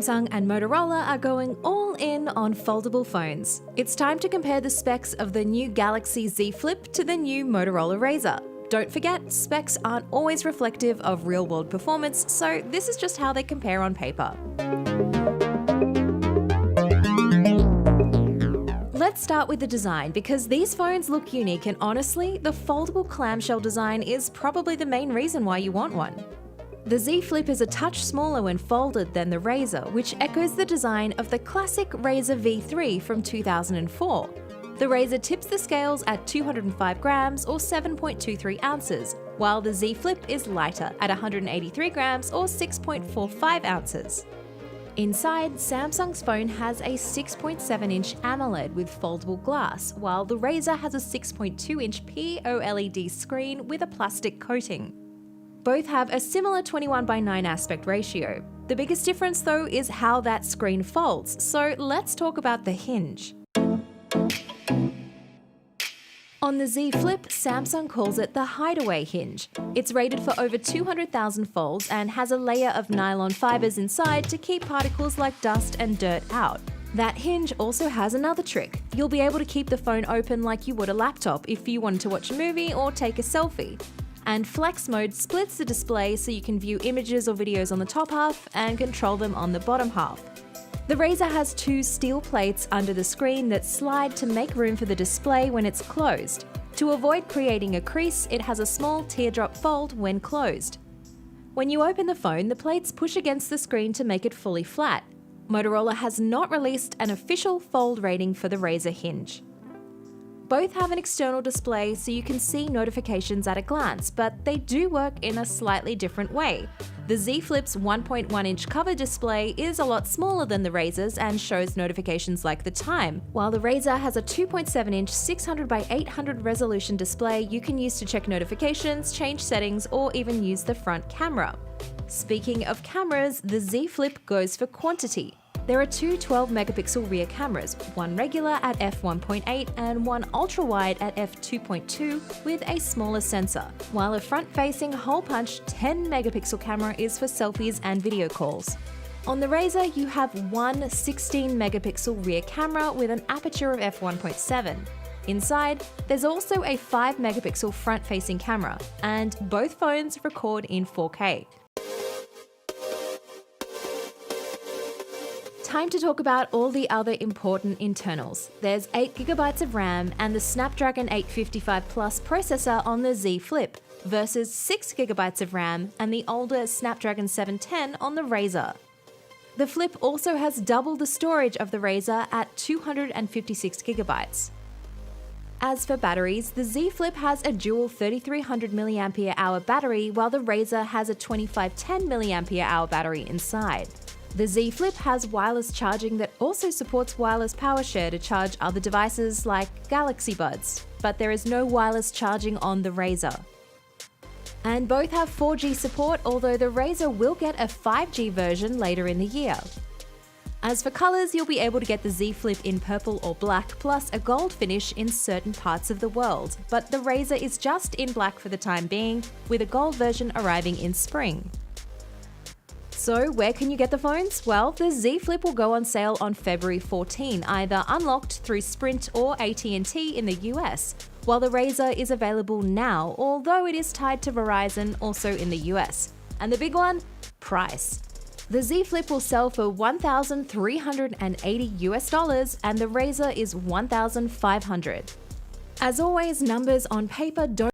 Samsung and Motorola are going all in on foldable phones. It's time to compare the specs of the new Galaxy Z Flip to the new Motorola Razr. Don't forget, specs aren't always reflective of real-world performance, so this is just how they compare on paper. Let's start with the design, because these phones look unique and honestly, the foldable clamshell design is probably the main reason why you want one. The Z Flip is a touch smaller when folded than the Razr, which echoes the design of the classic Razr V3 from 2004. The Razr tips the scales at 205 grams or 7.23 ounces, while the Z Flip is lighter at 183 grams or 6.45 ounces. Inside, Samsung's phone has a 6.7-inch AMOLED with foldable glass, while the Razr has a 6.2-inch POLED screen with a plastic coating. Both have a similar 21:9 aspect ratio. The biggest difference though is how that screen folds, so let's talk about the hinge. On the Z Flip, Samsung calls it the hideaway hinge. It's rated for over 200,000 folds and has a layer of nylon fibers inside to keep particles like dust and dirt out. That hinge also has another trick. You'll be able to keep the phone open like you would a laptop if you wanted to watch a movie or take a selfie. And Flex Mode splits the display so you can view images or videos on the top half and control them on the bottom half. The Razr has two steel plates under the screen that slide to make room for the display when it's closed. To avoid creating a crease, it has a small teardrop fold when closed. When you open the phone, the plates push against the screen to make it fully flat. Motorola has not released an official fold rating for the Razr hinge. Both have an external display so you can see notifications at a glance, but they do work in a slightly different way. The Z Flip's 1.1-inch cover display is a lot smaller than the Razr's and shows notifications like the time, while the Razr has a 2.7-inch 600x800 resolution display you can use to check notifications, change settings, or even use the front camera. Speaking of cameras, the Z Flip goes for quantity. There are two 12-megapixel rear cameras, one regular at f1.8 and one ultra-wide at f2.2 with a smaller sensor, while a front-facing hole-punch 10-megapixel camera is for selfies and video calls. On the Razr, you have one 16-megapixel rear camera with an aperture of f1.7. Inside, there's also a 5-megapixel front-facing camera, and both phones record in 4K. Time to talk about all the other important internals. There's 8GB of RAM and the Snapdragon 855 Plus processor on the Z Flip versus 6GB of RAM and the older Snapdragon 710 on the Razr. The Flip also has double the storage of the Razr at 256GB. As for batteries, the Z Flip has a dual 3300 mAh battery while the Razr has a 2510 mAh battery inside. The Z Flip has wireless charging that also supports wireless power share to charge other devices like Galaxy Buds, but there is no wireless charging on the Razr. And both have 4G support, although the Razr will get a 5G version later in the year. As for colours, you'll be able to get the Z Flip in purple or black, plus a gold finish in certain parts of the world, but the Razr is just in black for the time being, with a gold version arriving in spring. So where can you get the phones? Well, the Z Flip will go on sale on February 14, either unlocked through Sprint or AT&T in the US, while the Razr is available now, although it is tied to Verizon also in the US. And the big one? Price. The Z Flip will sell for $1,380 US and the Razr is $1,500. As always, numbers on paper don't